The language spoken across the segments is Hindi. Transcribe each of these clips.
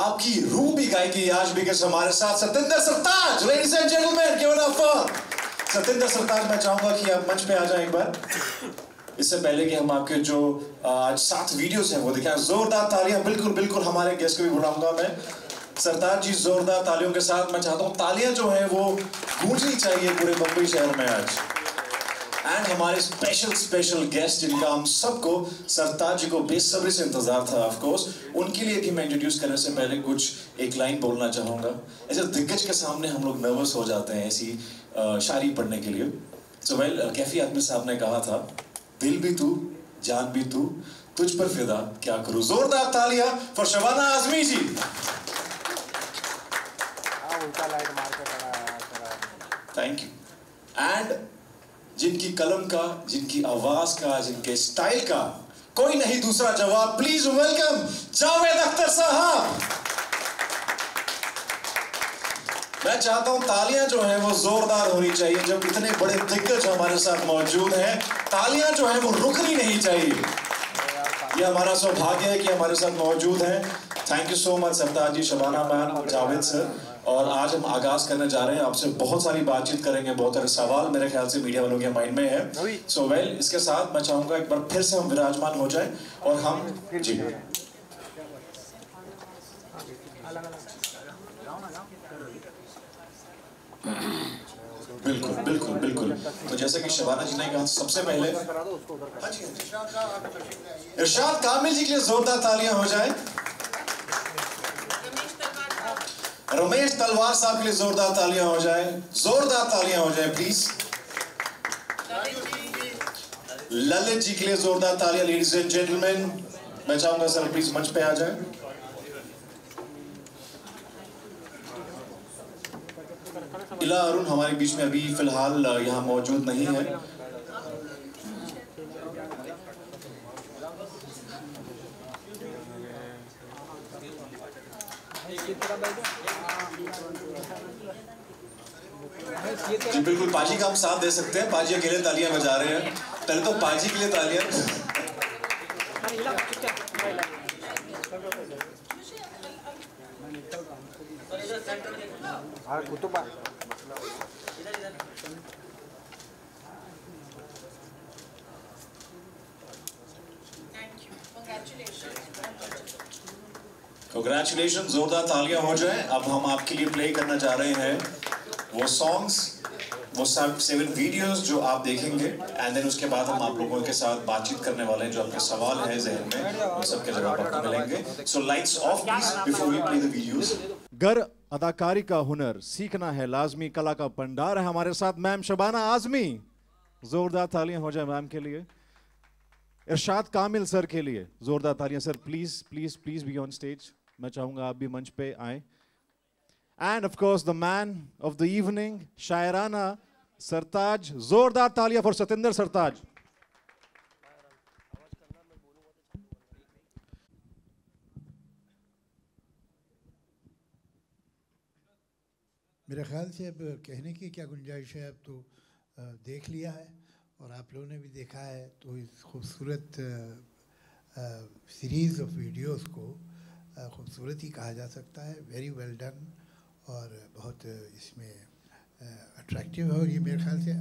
आपकी रूह भी गाएगी आज भी के हमारे साथ Satinder Sartaj. Ladies and gentleman, give it up for Satinder Sartaj. मैं चाहूंगा कि आप मंच पे आ जाएं एक बार। इससे पहले कि हम आपके जो आज 7 वीडियोस हैं वो दिखाएं, जोरदार तालियां। बिल्कुल बिल्कुल हमारे गेस्ट को भी बुलाऊंगा मैं। सरताज जी, जोरदार तालियों के साथ मैं चाहता हूं तालियां जो हैं वो गूंजनी चाहिए पूरे मुंबई शहर में आज। एंड हमारे स्पेशल गेस्ट जिनका हम सबको सरताज जी को बेसब्री से इंतजार था, ऑफ कोर्स उनके लिए भी मैं इंट्रोड्यूस करने से पहले कुछ एक लाइन बोलना चाहूंगा। ऐसे दिग्गज के सामने हम लोग नर्वस हो जाते हैं ऐसी शायरी पढ़ने के लिए। सो वेल, कैफी आदमी साहब ने कहा था, दिल भी तू जान भी तू, तुझ पर फिदा क्या करूं। जोरदार तालियां for Shabana Azmi ji. Thank you. And जिनकी कलम का, जिनकी आवाज का, जिनके स्टाइल का कोई नहीं दूसरा जवाब, प्लीज वेलकम जावेद अख्तर साहब। मैं चाहता हूं तालियां जो है वो जोरदार होनी चाहिए जब इतने बड़े दिग्गज हमारे साथ मौजूद हैं। तालियां जो है वो रुकनी नहीं चाहिए। ये हमारा सौभाग्य है कि हमारे साथ मौजूद हैं। Thank you so much Sartaj ji, Shabana ma'am, Javed sir. और आज हम आगाज करने जा रहे हैं, आपसे बहुत सारी बातचीत करेंगे, बहुत सारे सवाल मेरे ख्याल से मीडिया वालों के माइंड में है। सो वेल, इसके साथ मैं चाहूंगा एक बार फिर से हम विराजमान हो जाएं और हम जी बिल्कुल बिल्कुल बिल्कुल। तो जैसे कि शबाना जी ने कहा, सबसे पहले इरशाद कामिल जी के लिए जोरदार तालियां हो जाए। रमेश तलवार साहब के लिए जोरदार तालियां हो जाए। जोरदार तालियां हो जाए प्लीज। ललित जी के लिए जोरदार तालियां। लेडीज एंड जेंटलमैन, मैं चाहूंगा सर प्लीज मंच पे आ जाए। इला अरुण हमारे बीच में अभी फिलहाल यहाँ मौजूद नहीं है। जी बिल्कुल, पाजी का हम साथ दे सकते हैं। पाजी अकेले तालियां बजा रहे हैं, पहले तो पाजी के लिए तालियां। Congratulations, जोरदार तालियां हो जाए। अब हम आपके लिए प्ले करना जा रहे हैं वो सॉन्ग्स, वो 7 वीडियोस जो आप देखेंगे। एंड देन उसके बाद हम आप लोगों के साथ बातचीत करने वाले हैं। जो आपके सवाल है जहन में, उन सबके जवाब आपको मिलेंगे। So lights off please before we play the videos. गर अदाकारी का हुनर सीखना है लाजमी, कला का भंडार है हमारे साथ मैम शबाना आजमी। जोरदार तालियां हो जाए मैम के लिए। इरशाद कामिल सर के लिए जोरदार तालियां। Sir please please please be on stage. मैं चाहूंगा आप भी मंच पे आए। And of course the man of the evening, शायराना सरताज। जोरदार तालियां फॉर सतिंदर सरताज। मेरे ख्याल से अब कहने की क्या गुंजाइश है, अब तो देख लिया है और आप लोगों ने भी देखा है। तो इस खूबसूरत सीरीज़ ऑफ वीडियोस को खूबसूरत ही कहा जा सकता है। वेरी वेल डन और बहुत इसमें अट्रैक्टिव है। और ये मेरे ख्याल से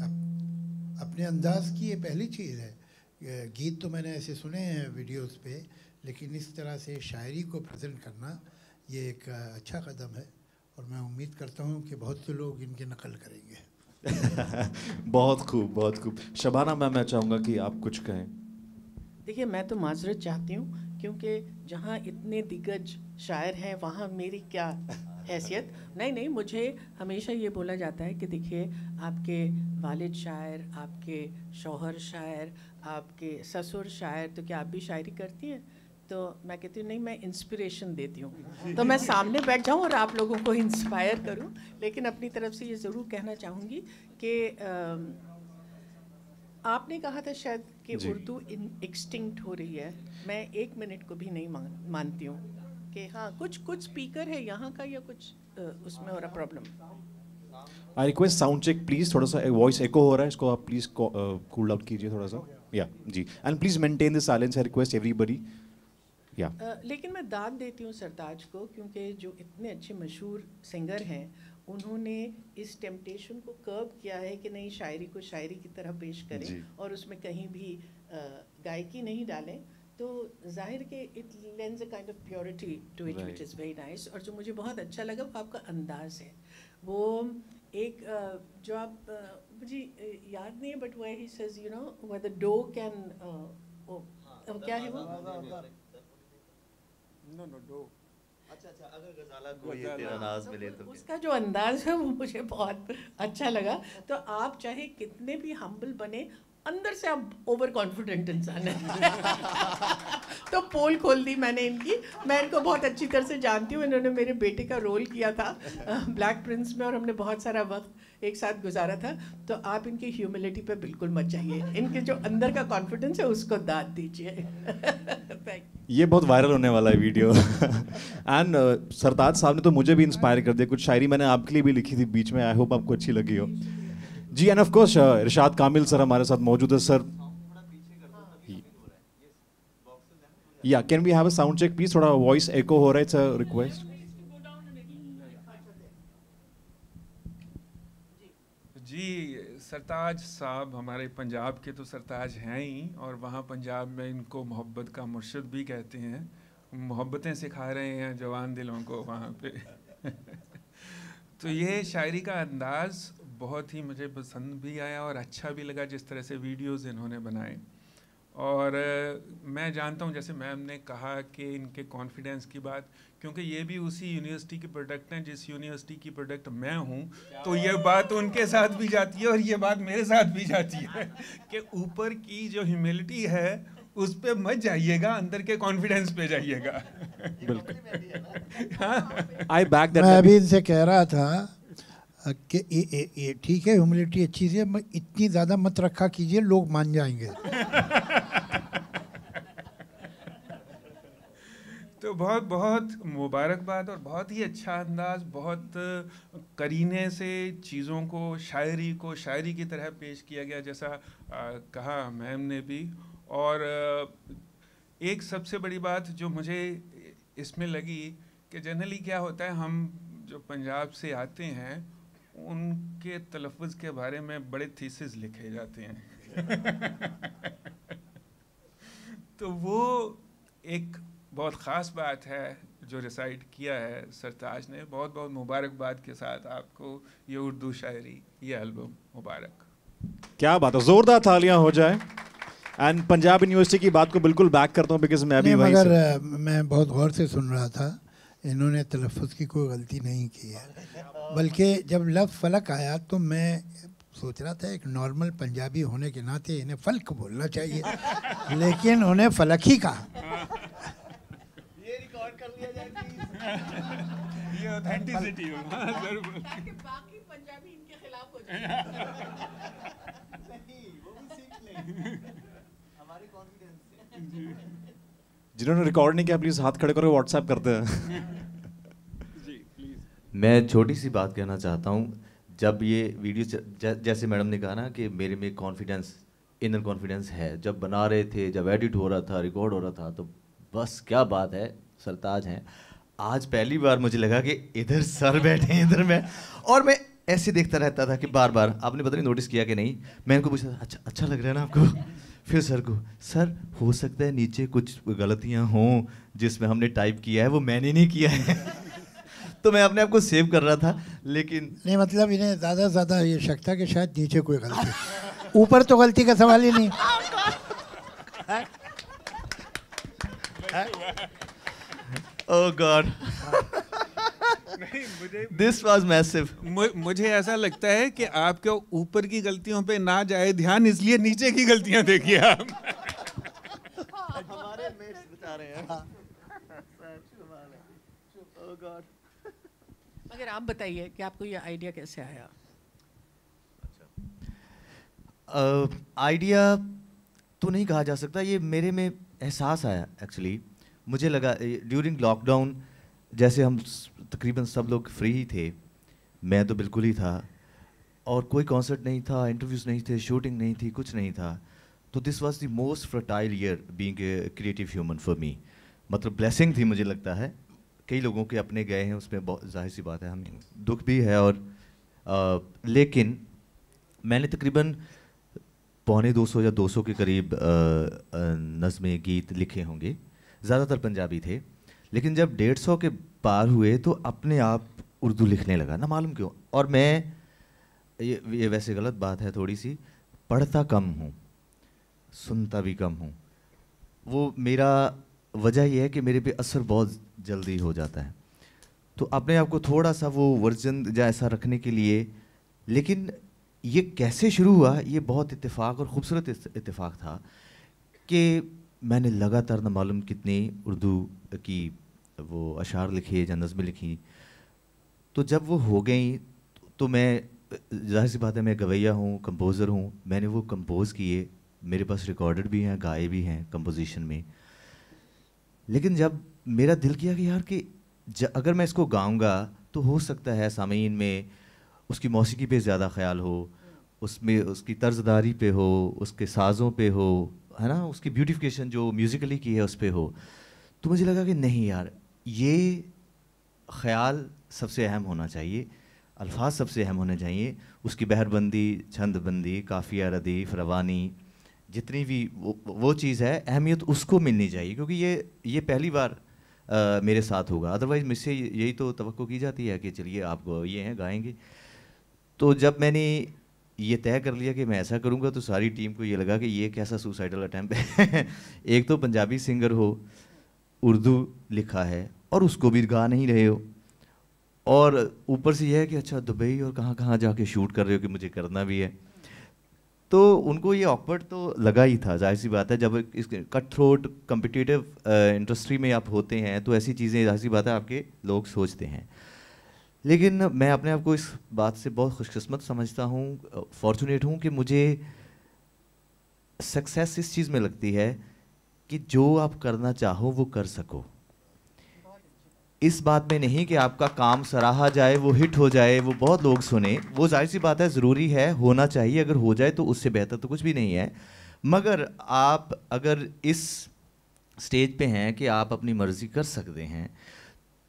अपने अंदाज की ये पहली चीज़ है। गीत तो मैंने ऐसे सुने हैं वीडियोस पे, लेकिन इस तरह से शायरी को प्रेजेंट करना ये एक अच्छा कदम है और मैं उम्मीद करता हूँ कि बहुत से लोग इनकी नकल करेंगे। बहुत खूब, बहुत खूब। शबाना मैम, मैं चाहूँगा कि आप कुछ कहें। देखिए, मैं तो माजरत चाहती हूँ क्योंकि जहाँ इतने दिग्गज शायर हैं वहाँ मेरी क्या हैसियत। नहीं, मुझे हमेशा ये बोला जाता है कि देखिए, आपके वालिद शायर, आपके शौहर शायर, आपके ससुर शायर, तो क्या आप भी शायरी करती हैं? तो मैं कहती हूँ नहीं, मैं इंस्पिरेशन देती हूँ। तो मैं सामने बैठ जाऊँ और आप लोगों को इंस्पायर करूँ। लेकिन अपनी तरफ से ये ज़रूर कहना चाहूँगी कि आपने कहा था शायद कि उर्दू एक्सटिंक्ट हो रही है। मैं 1 मिनट को भी नहीं मानती हूँ कि हाँ कुछ स्पीकर है यहाँ का या कुछ उसमें हो रहा problem. I request sound check please. थोड़ा सा वॉइस एको हो रहा है, इसको आप प्लीज कूल डाउन कीजिए थोड़ा सा। या जी, and please maintain the silence. I request everybody. लेकिन मैं दाद देती हूँ सरताज को, क्योंकि जो इतने अच्छे मशहूर सिंगर हैं उन्होंने इस टेम्पटेशन को कर्ब किया है कि नहीं, शायरी को शायरी की तरह पेश करें और उसमें कहीं भी गायकी नहीं डालें, तो जाहिर के it lends a kind of purity to it which is very nice. और जो मुझे बहुत अच्छा लगा वो आपका अंदाज है, वो एक जो आप मुझे याद नहीं है but where he says you know where the dough can क्या है वो, नो डो, अच्छा अगर गजाला को ये तेरा नाज मिले तो उसका जो अंदाज है वो मुझे बहुत अच्छा लगा। तो आप चाहे कितने भी हम्बल बने, अंदर से आप ओवर कॉन्फिडेंट इंसान हैं। तो पोल खोल दी मैंने इनकी, मैं इनको बहुत अच्छी तरह से जानती हूँ। इन्होंने मेरे बेटे का रोल किया था ब्लैक प्रिंस में और हमने बहुत सारा वक्त एक साथ गुजारा था। तो आप इनकी ह्यूमिलिटी पे बिल्कुल मत जाइए, इनके जो अंदर का कॉन्फिडेंस है उसको दाद दीजिए। ये बहुत वायरल होने वाला है वीडियो। एंड सरताज साहब ने तो मुझे भी इंस्पायर कर दिया, कुछ शायरी मैंने आपके लिए भी लिखी थी बीच में, आई होप आपको अच्छी लगी हो जी। And of course Irshad Kamil sir हमारे साथ मौजूद है। सर या can we have a sound check please, थोड़ा वॉइस एको हो रहा है, इट्स अ रिक्वेस्ट। जी सरताज साहब हमारे पंजाब के तो सरताज हैं ही, और वहाँ पंजाब में इनको मोहब्बत का मुर्शिद भी कहते हैं। मोहब्बतें सिखा रहे हैं जवान दिलों को वहाँ पे। तो ये शायरी का अंदाज़ बहुत ही मुझे पसंद भी आया और अच्छा भी लगा, जिस तरह से वीडियोस इन्होंने बनाए। और मैं जानता हूँ, जैसे मैम ने कहा कि इनके कॉन्फिडेंस की बात, क्योंकि ये भी उसी यूनिवर्सिटी के प्रोडक्ट हैं जिस यूनिवर्सिटी की प्रोडक्ट मैं हूँ, तो ये बात उनके साथ भी जाती है और ये बात मेरे साथ भी जाती है कि ऊपर की जो ह्यूमिलिटी है उस पे मत जाइएगा, अंदर के कॉन्फिडेंस पे जाइएगा। आई बैक दैट। मैं अभी इनसे कह रहा था कि ये ठीक है, ह्यूमिलिटी अच्छी है, इतनी ज़्यादा मत रखा कीजिए, लोग मान जाएंगे। तो बहुत बहुत मुबारकबाद और बहुत ही अच्छा अंदाज़, बहुत करीने से चीज़ों को शायरी की तरह पेश किया गया, जैसा कहा मैम ने भी। और एक सबसे बड़ी बात जो मुझे इसमें लगी कि जनरली क्या होता है, हम जो पंजाब से आते हैं उनके तलफ़्फ़ुज़ के बारे में बड़े थीसिस लिखे जाते हैं। तो वो एक बहुत ख़ास बात है जो रिसाइट किया है सरताज ने। बहुत बहुत मुबारकबाद के साथ आपको ये उर्दू शायरी, ये एल्बम मुबारक। क्या बात है, जोरदार तालियां हो जाए। एंड पंजाब यूनिवर्सिटी की बात को बिल्कुल बैक करता हूँ, बिकॉज मैं भी वहीं से। मगर मैं बहुत गौर से सुन रहा था, इन्होंने तलफ़्फ़ुज़ की कोई गलती नहीं की है, बल्कि जब लफ्ज़ फलक आया तो मैं सोच रहा था एक नॉर्मल पंजाबी होने के नाते इन्हें फल्क बोलना चाहिए, लेकिन उन्हें फलक ही कहा। ये रिकॉर्ड कर लिया जाए प्लीज। ये ऑथेंटिसिटी हो ताकि बाकी पंजाबी इनके खिलाफ हो जाए। नहीं, वो भी सीख लें हमारे कॉन्फिडेंस से। जिन्होंने रिकॉर्ड नहीं किया प्लीज हाथ खड़े करो, व्हाट्सएप करते हैं। मैं छोटी सी बात कहना चाहता हूँ। जब ये वीडियो जैसे मैडम ने कहा ना कि मेरे में कॉन्फिडेंस, इनर कॉन्फिडेंस है, जब बना रहे थे, जब एडिट हो रहा था, रिकॉर्ड हो रहा था, तो बस क्या बात है, सरताज हैं। आज पहली बार मुझे लगा कि इधर सर बैठे हैं, इधर मैं, और मैं ऐसे देखता रहता था कि बार बार, आपने पता नहीं नोटिस किया कि नहीं, मैं इनको पूछता था अच्छा लग रहा है ना आपको, फिर सर को, सर हो सकता है नीचे कुछ गलतियाँ हों जिसमें हमने टाइप किया है वो मैंने नहीं किया है। तो मैं अपने आप को सेव कर रहा था, लेकिन नहीं, मतलब इन्हें ज़्यादा से ज़्यादा ये शक था कि शायद नीचे कोई गलती, ऊपर तो गलती का सवाल ही नहीं। ओह गॉड, दिस वाज मैसिव। मुझे ऐसा लगता है कि आपके ऊपर की गलतियों पे ना जाए ध्यान, इसलिए नीचे की गलतियां देखिए आप। हमारे मेट्स बता रहे हैं। ओह गॉड। मगर आप बताइए कि आपको ये आइडिया कैसे आया? आइडिया तो नहीं कहा जा सकता, ये मेरे में एहसास आया एक्चुअली। मुझे लगा ड्यूरिंग लॉकडाउन, जैसे हम तकरीबन सब लोग फ्री ही थे, मैं तो बिल्कुल ही था, और कोई कॉन्सर्ट नहीं था, इंटरव्यूज़ नहीं थे, शूटिंग नहीं थी, कुछ नहीं था। तो this was the most fertile year being a creative human for me. मतलब ब्लेसिंग थी मुझे लगता है। कई लोगों के अपने गए हैं, उसमें बहुत जाहिर सी बात है, हमें दुख भी है। और लेकिन मैंने तकरीबन 250 या 200 के करीब नज़्में गीत लिखे होंगे, ज़्यादातर पंजाबी थे। लेकिन जब 150 के पार हुए तो अपने आप उर्दू लिखने लगा, ना मालूम क्यों। और मैं ये वैसे गलत बात है थोड़ी सी, पढ़ता कम हूँ, सुनता भी कम हूँ। वो मेरा वजह यह है कि मेरे पे असर बहुत जल्दी हो जाता है, तो अपने आप को थोड़ा सा वो वर्जन जैसा रखने के लिए। लेकिन ये कैसे शुरू हुआ, ये बहुत इत्तेफाक और ख़ूबसूरत इत्तेफाक था कि मैंने लगातार न मालूम कितनी उर्दू की वो अशार लिखे या नज़में लिखी। तो जब वो हो गई तो मैं, जाहिर सी बात है, मैं गवैया हूँ, कंपोज़र हूँ, मैंने वो कंपोज़ किए, मेरे पास रिकॉर्डेड भी हैं, गाए भी हैं कंपोजिशन में। लेकिन जब मेरा दिल किया कि यार कि अगर मैं इसको गाऊंगा तो हो सकता है सामीन में उसकी मौसीकी पे ज़्यादा ख्याल हो, उसमें उसकी तर्जदारी पे हो, उसके साज़ों पे हो, है ना, उसकी ब्यूटिफिकेशन जो म्यूज़िकली की है उस पे हो। तो मुझे लगा कि नहीं यार, ये ख़याल सबसे अहम होना चाहिए, अल्फाज सबसे अहम होने चाहिए, उसकी बहरबंदी, छंदबंदी, काफ़िया, रदीफ़, रवानी, जितनी भी वो चीज़ है, अहमियत उसको मिलनी चाहिए। क्योंकि ये पहली बार मेरे साथ होगा, अदरवाइज़ मुझसे यही तो तवक्को की जाती है कि चलिए आप ये हैं, गाएंगे। तो जब मैंने ये तय कर लिया कि मैं ऐसा करूँगा तो सारी टीम को ये लगा कि ये कैसा सुसाइडल अटैम्प्ट है। एक तो पंजाबी सिंगर हो, उर्दू लिखा है और उसको भी गा नहीं रहे हो, और ऊपर से यह है कि अच्छा दुबई और कहाँ कहाँ जाके शूट कर रहे हो कि मुझे करना भी है। तो उनको ये ऑकवर्ड तो लगा ही था, जाहिर सी बात है। जब इस कट थ्रोट कम्पिटिटिव इंडस्ट्री में आप होते हैं तो ऐसी चीज़ें जाहिर सी बात है आपके लोग सोचते हैं। लेकिन मैं अपने आप को इस बात से बहुत खुशकिस्मत समझता हूँ, फॉर्चुनेट हूँ कि मुझे सक्सेस इस चीज़ में लगती है कि जो आप करना चाहो वो कर सको। इस बात में नहीं कि आपका काम सराहा जाए, वो हिट हो जाए, वो बहुत लोग सुने, वो जाहिर सी बात है ज़रूरी है, होना चाहिए। अगर हो जाए तो उससे बेहतर तो कुछ भी नहीं है। मगर आप अगर इस स्टेज पे हैं कि आप अपनी मर्ज़ी कर सकते हैं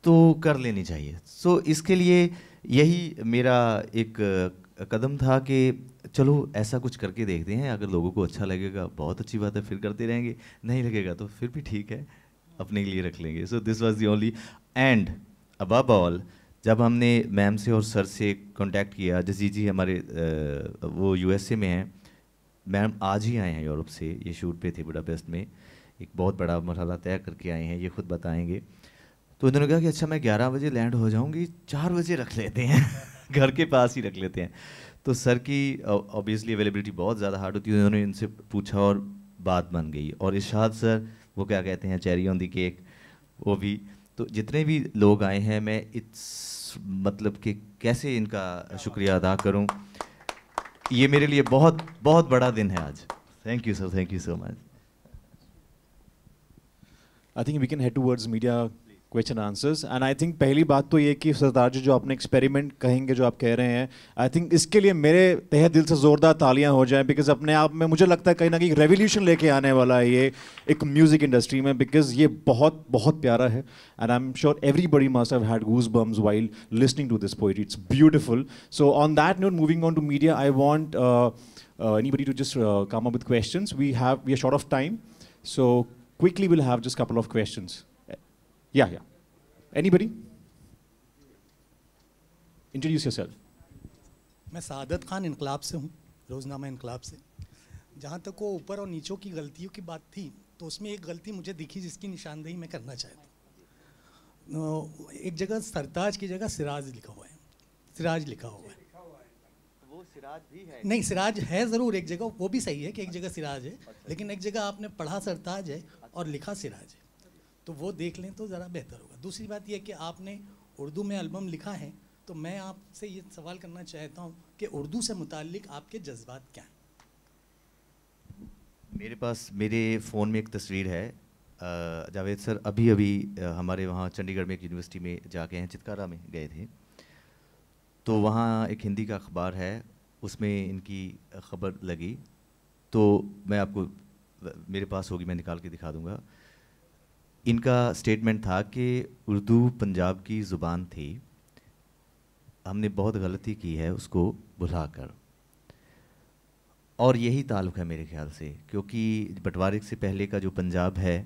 तो कर लेनी चाहिए। सो इसके लिए यही मेरा एक कदम था कि चलो ऐसा कुछ करके देखते हैं, अगर लोगों को अच्छा लगेगा बहुत अच्छी बात है, फिर करते रहेंगे, नहीं लगेगा तो फिर भी ठीक है, अपने लिए रख लेंगे। So this was the only and above all, जब हमने मैम से और सर से कांटेक्ट किया, जसीज जी हमारे वो यूएसए में हैं, मैम आज ही आए हैं यूरोप से, ये शूट पे थे बुडापेस्ट में, एक बहुत बड़ा मरहला तय करके आए हैं, ये खुद बताएंगे। तो उन्होंने कहा कि अच्छा मैं 11 बजे लैंड हो जाऊंगी, 4 बजे रख लेते हैं घर के पास ही रख लेते हैं। तो सर की ऑब्वियसली अवेलेबिलिटी बहुत ज़्यादा हार्ड होती है, उन्होंने इनसे पूछा और बात बन गई। और इरशाद सर, वो क्या कहते हैं, चेरी ऑन दी केक, वो भी। तो जितने भी लोग आए हैं, मैं इस मतलब कि कैसे इनका शुक्रिया अदा करूं, ये मेरे लिए बहुत बहुत बड़ा दिन है आज। Thank you sir, thank you so much. I think we can head towards media question answers, and I think पहली बात तो ये कि सरदार जी जो आपने एक्सपेरिमेंट कहेंगे, जो आप कह रहे हैं, आई थिंक इसके लिए मेरे तहे दिल से ज़ोरदार तालियां हो जाएं, बिकॉज अपने आप में मुझे लगता है कहीं ना कहीं रेवोल्यूशन लेके आने वाला है ये एक म्यूज़िक इंडस्ट्री में, बिकॉज ये बहुत बहुत प्यारा है। And I am sure everybody must have had goose bumps while listening to this poetry, it's beautiful. So on that note, moving on to media, I want anybody to just come up with questions. We are short of time, so quickly we'll have just a couple of questions. Yeah. Anybody? Introduce yourself. मैं सादत खान इनकलाब से हूँ, रोज़नामा इनकलाब से। जहाँ तक वो ऊपर और नीचों की गलतियों की बात थी, तो उसमें एक गलती मुझे दिखी जिसकी निशानदेही मैं करना चाहता हूँ। एक जगह सरताज की जगह सिराज लिखा हुआ है, सिराज लिखा हुआ है। वो सिराज भी है? नहीं, सिराज है ज़रूर एक जगह, वो भी सही है कि एक जगह सिराज है, लेकिन एक जगह आपने पढ़ा सरताज है और लिखा सिराज है, तो वो देख लें तो ज़रा बेहतर होगा। दूसरी बात यह कि आपने उर्दू में एल्बम लिखा है, तो मैं आपसे ये सवाल करना चाहता हूँ कि उर्दू से मुताल्लिक आपके जज्बात क्या हैं? मेरे पास मेरे फ़ोन में एक तस्वीर है, जावेद सर अभी हमारे वहाँ चंडीगढ़ में एक यूनिवर्सिटी में जाके हैं, चितकारा में गए थे, तो वहाँ एक हिंदी का अखबार है, उसमें इनकी ख़बर लगी, तो मैं आपको, मेरे पास होगी, मैं निकाल के दिखा दूँगा। इनका स्टेटमेंट था कि उर्दू पंजाब की ज़ुबान थी, हमने बहुत गलती की है उसको भुलाकर। और यही ताल्लुक़ है मेरे ख्याल से, क्योंकि बंटवारे से पहले का जो पंजाब है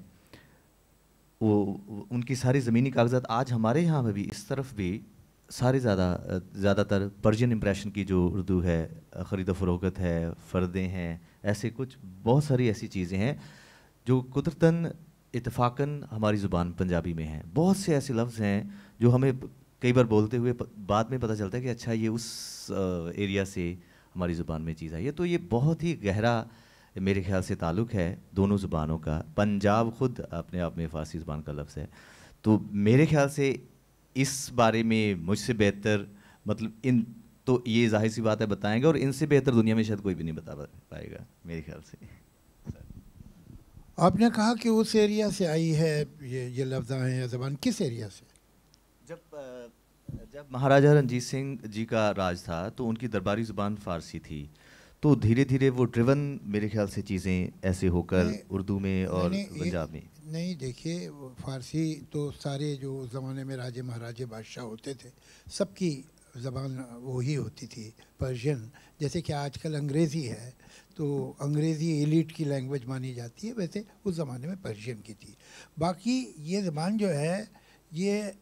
वो उनकी सारी ज़मीनी कागजात आज हमारे यहाँ में भी इस तरफ भी सारे ज़्यादातर पर्शियन इम्प्रेशन की जो उर्दू है, ख़रीद फ़रोख्त है, फ़र्दे हैं, ऐसे कुछ बहुत सारी ऐसी चीज़ें हैं जो कुदरतन इत्तफ़ाक़न हमारी ज़ुबान पंजाबी में हैं। बहुत से ऐसे लफ्ज़ हैं जो हमें कई बार बोलते हुए बाद में पता चलता है कि अच्छा ये उस एरिया से हमारी ज़ुबान में चीज़ आई है। तो ये बहुत ही गहरा मेरे ख्याल से ताल्लुक़ है दोनों ज़ुबानों का। पंजाब ख़ुद अपने आप में फ़ारसी ज़ुबान का लफ्ज़ है। तो मेरे ख्याल से इस बारे में मुझसे बेहतर मतलब इन तो ये जाहिर सी बात है बताएंगे, और इनसे बेहतर दुनिया में शायद कोई भी नहीं बता पाएगा मेरे ख्याल से। आपने कहा कि उस एरिया से आई है ये लफ्ज़ हैं या ज़बान, किस एरिया से? जब महाराजा रणजीत सिंह जी का राज था तो उनकी दरबारी ज़ुबान फ़ारसी थी, तो धीरे धीरे वो ड्रिवन मेरे ख्याल से चीज़ें ऐसे होकर उर्दू में और पंजाब में। नहीं, देखिए फ़ारसी तो सारे जो ज़माने में राजे महाराजे बादशाह होते थे सबकी ज़बान वही होती थी, पर्शियन। जैसे कि आजकल अंग्रेज़ी है तो अंग्रेज़ी एलिट की लैंग्वेज मानी जाती है, वैसे उस ज़माने में पर्शियन की थी। बाकी ये ज़बान जो है ये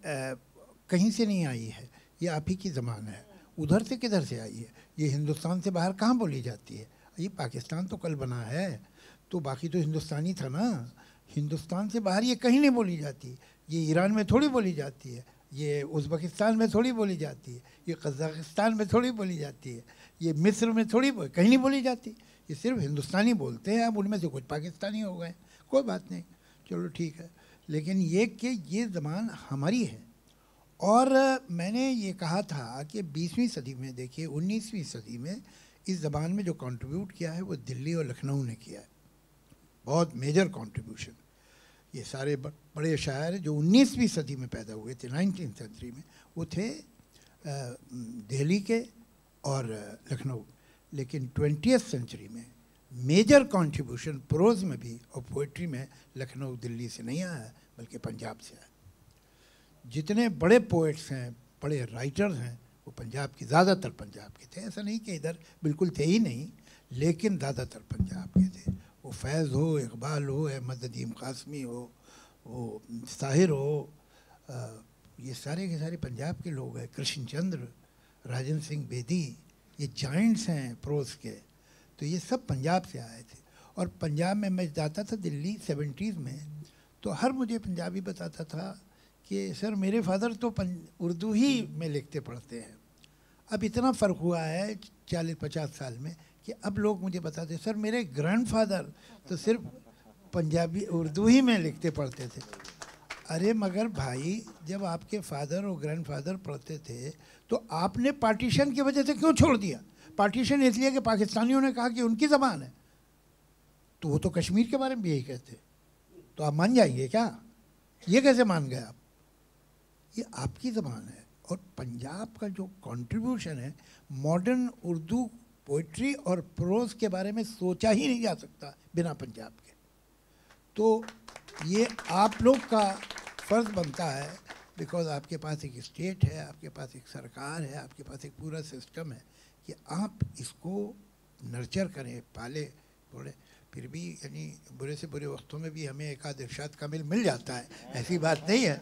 कहीं से नहीं आई है, ये आप ही की ज़बान है। उधर से किधर से आई है? ये हिंदुस्तान से बाहर कहाँ बोली जाती है? ये पाकिस्तान तो कल बना है, तो बाकी तो हिंदुस्तानी था ना। हिंदुस्तान से बाहर ये कहीं नहीं बोली जाती। ये ईरान में थोड़ी बोली जाती है, ये उज़्बेकिस्तान में थोड़ी बोली जाती है, ये कज़ाकिस्तान में थोड़ी बोली जाती है, ये मिस्र में थोड़ी कहीं नहीं बोली जाती। ये सिर्फ हिंदुस्तानी बोलते हैं। अब उनमें से कुछ पाकिस्तानी हो गए, कोई बात नहीं, चलो ठीक है। लेकिन ये कि ये ज़बान हमारी है। और मैंने ये कहा था कि 20वीं सदी में, देखिए 19वीं सदी में इस ज़बान में जो कंट्रीब्यूट किया है वो दिल्ली और लखनऊ ने किया है, बहुत मेजर कंट्रीब्यूशन। ये सारे बड़े शायर जो 19वीं सदी में पैदा हुए थे, 19th सेंचुरी में, वो थे दिल्ली के और लखनऊ। लेकिन 20th सेंचुरी में मेजर कंट्रीब्यूशन प्रोज़ में भी और पोइट्री में लखनऊ दिल्ली से नहीं आया बल्कि पंजाब से आया। जितने बड़े पोइट्स हैं, बड़े राइटर्स हैं, वो पंजाब के, ज़्यादातर पंजाब के थे। ऐसा नहीं कि इधर बिल्कुल थे ही नहीं, लेकिन ज़्यादातर पंजाब के थे। वो फैज़ हो, इकबाल हो, अहमद अदीम क़ासमी हो, वो साहिर हो, ये सारे के सारे पंजाब के लोग हैं। कृष्ण चंद्र, राजेंद्र सिंह बेदी, ये जाइंट्स हैं प्रोज़ के। तो ये सब पंजाब से आए थे। और पंजाब में मैं जाता था दिल्ली 70s में, तो हर मुझे पंजाबी बताता था कि सर मेरे फादर तो उर्दू ही में लिखते पढ़ते हैं। अब इतना फ़र्क हुआ है 40-50 साल में कि अब लोग मुझे बताते सर मेरे ग्रैंडफादर तो सिर्फ पंजाबी उर्दू ही में लिखते पढ़ते थे। अरे मगर भाई, जब आपके फादर और ग्रैंडफादर पढ़ते थे तो आपने पार्टीशन की वजह से क्यों छोड़ दिया? पार्टीशन इसलिए कि पाकिस्तानियों ने कहा कि उनकी ज़बान है, तो वो तो कश्मीर के बारे में भी यही कहते। तो आप मान जाएंगे क्या? ये कैसे मान गए आप? ये आपकी ज़बान है। और पंजाब का जो कंट्रीब्यूशन है, मॉडर्न उर्दू पोइट्री और प्रोज़ के बारे में सोचा ही नहीं जा सकता बिना पंजाब के। तो ये आप लोग का फ़र्ज़ बनता है, बिकॉज़ आपके पास एक स्टेट है, आपके पास एक सरकार है, आपके पास एक पूरा सिस्टम है, कि आप इसको नर्चर करें, पाले थोड़े। फिर भी यानी बुरे से बुरे वक्तों में भी हमें एक आध इरशाद कामिल मिल जाता है, ऐसी बात नहीं है,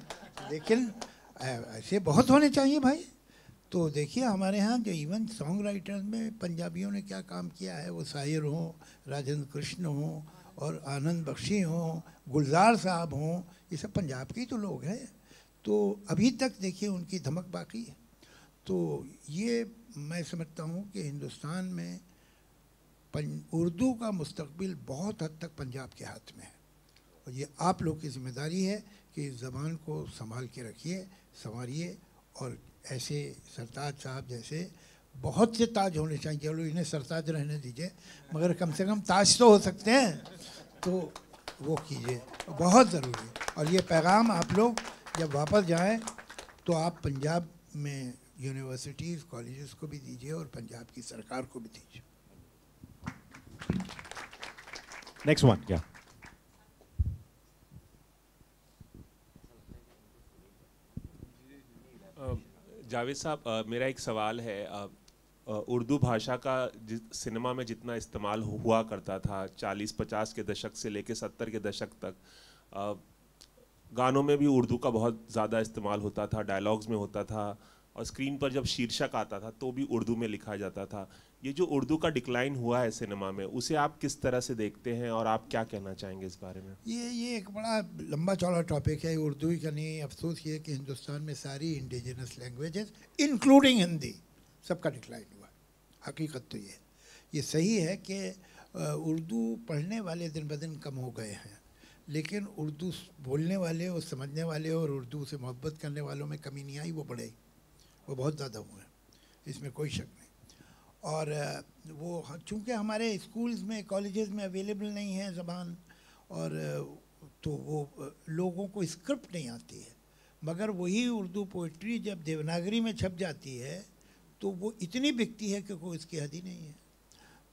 लेकिन ऐसे बहुत होने चाहिए भाई। तो देखिए हमारे यहाँ जो इवन सॉन्ग राइटर्स में पंजाबियों ने क्या काम किया है, वो साहिर हों, राजेंद्र कृष्ण हों और आनंद बख्शी हों, गुलजार साहब हों, ये सब पंजाब के ही तो लोग हैं। तो अभी तक देखिए उनकी धमक बाकी है। तो ये मैं समझता हूँ कि हिंदुस्तान में उर्दू का मुस्तकबिल बहुत हद तक पंजाब के हाथ में है, और ये आप लोग की जिम्मेदारी है कि इस ज़बान को संभाल के रखिए, संवारिए। और ऐसे सरताज साहब जैसे बहुत से ताज होने चाहिए। चलो इन्हें सरताज रहने दीजिए, मगर कम से कम ताज तो हो सकते हैं, तो वो कीजिए, बहुत ज़रूरी है। और ये पैगाम आप लोग जब वापस जाएं तो आप पंजाब में यूनिवर्सिटीज़ कॉलेजेस को भी दीजिए और पंजाब की सरकार को भी दीजिए। नेक्स्ट वन क्या? जावेद साहब, मेरा एक सवाल है। उर्दू भाषा का सिनेमा में जितना इस्तेमाल हुआ करता था 40-50 के दशक से लेकर 70 के दशक तक, गानों में भी उर्दू का बहुत ज़्यादा इस्तेमाल होता था, डायलॉग्स में होता था, और स्क्रीन पर जब शीर्षक आता था तो भी उर्दू में लिखा जाता था। ये जो उर्दू का डिक्लाइन हुआ है सिनेमा में, उसे आप किस तरह से देखते हैं और आप क्या कहना चाहेंगे इस बारे में? ये एक बड़ा लंबा चौड़ा टॉपिक है। उर्दू ही का नहीं, अफसोस ये कि हिंदुस्तान में सारी इंडिजिनस लैंग्वेजेस इंक्लूडिंग हिंदी सबका डिक्लाइन हुआ। हकीकत तो ये सही है कि उर्दू पढ़ने वाले दिन ब दिन कम हो गए हैं, लेकिन उर्दू बोलने वाले और समझने वाले और उर्दू से मोहब्बत करने वालों में कमी नहीं आई, वो बढ़े, वो बहुत ज़्यादा हुए, इसमें कोई शक नहीं। और वो चूँकि हमारे स्कूल्स में कॉलेजेस में अवेलेबल नहीं है ज़बान, और तो वो लोगों को स्क्रिप्ट नहीं आती है, मगर वही उर्दू पोइट्री जब देवनागरी में छप जाती है तो वो इतनी बिकती है कि कोई इसकी हद ही नहीं है।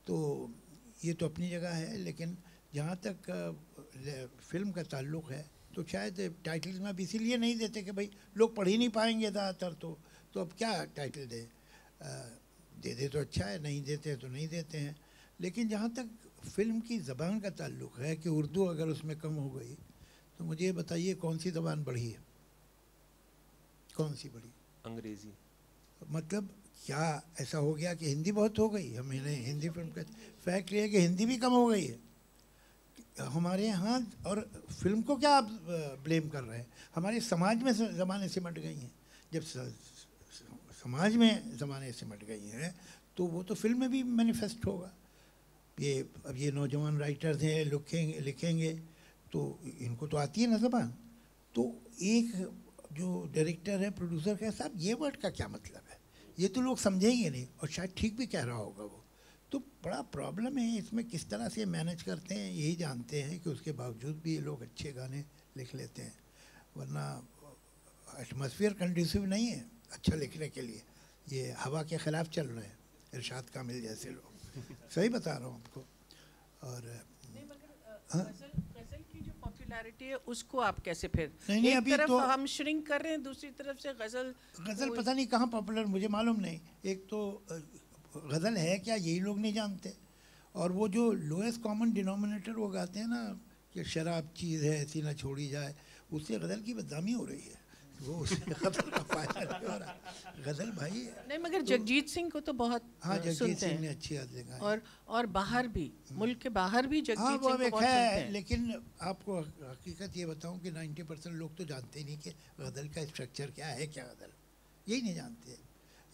तो ये तो अपनी जगह है, लेकिन जहाँ तक फिल्म का ताल्लुक़ है तो शायद टाइटल्स में अब इसीलिए नहीं देते कि भाई लोग पढ़ ही नहीं पाएंगे ज़्यादातर, तो अब क्या टाइटल दे दे तो अच्छा है, नहीं देते तो नहीं देते हैं। लेकिन जहाँ तक फ़िल्म की ज़बान का ताल्लुक़ है कि उर्दू अगर उसमें कम हो गई तो मुझे ये बताइए कौन सी ज़बान बढ़ी है, कौन सी बढ़ी? अंग्रेज़ी। मतलब क्या ऐसा हो गया कि हिंदी बहुत हो गई? हम इन्हें हिंदी फिल्म का फैक्ट ये है कि हिंदी भी कम हो गई है हमारे यहाँ। और फिल्म को क्या आप ब्लेम कर रहे हैं? हमारे समाज में ज़बानें सिमट गई हैं। जब समाज में ज़बानें सिमट गई हैं तो वो तो फिल्म में भी मैनिफेस्ट होगा। अब ये नौजवान राइटर्स हैं, लिखेंगे तो इनको तो आती है ना ज़बान, तो एक जो डायरेक्टर है, प्रोड्यूसर है, साहब ये वर्ड का क्या मतलब है, ये तो लोग समझेंगे नहीं, और शायद ठीक भी कह रहा होगा वो। तो बड़ा प्रॉब्लम है इसमें, किस तरह से मैनेज करते हैं यही जानते हैं कि उसके बावजूद भी ये लोग अच्छे गाने लिख लेते हैं, वरना एटमॉस्फेयर कंड्यूसिव नहीं है अच्छा लिखने के लिए। ये हवा के ख़िलाफ़ चल रहे हैं इरशाद कामिल जैसे लोग, सही बता रहा हूँ आपको। और गज़ल की जो पॉपुलैरिटी है उसको आप कैसे फिर नहीं, एक अभी तरफ तो हम श्रिंक कर रहे हैं, दूसरी तरफ से गज़ल पता नहीं कहाँ पॉपुलर, मुझे मालूम नहीं। एक तो गज़ल है क्या यही लोग नहीं जानते, और वो जो लोएस्ट कॉमन डिनोमिनेटर वो गाते हैं ना कि शराब चीज़ है ऐसी ना छोड़ी जाए, उससे गज़ल की बदनामी हो रही है, वो उससे गज़ल का फायदा नहीं हो रहा। गज़ल भाई नहीं, मगर जगजीत सिंह को तो बहुत हाँ, जगजीत सुनते सिंह ने हैं, अच्छी याद लगाई, और बाहर भी, मुल्क के बाहर भी हाँ जगजीत वो सिंह को एक बहुत सुनते है। हैं। लेकिन आपको हकीकत ये बताऊं कि 90% लोग तो जानते ही नहीं कि गज़ल का स्ट्रक्चर क्या है, क्या गज़ल, यही नहीं जानते।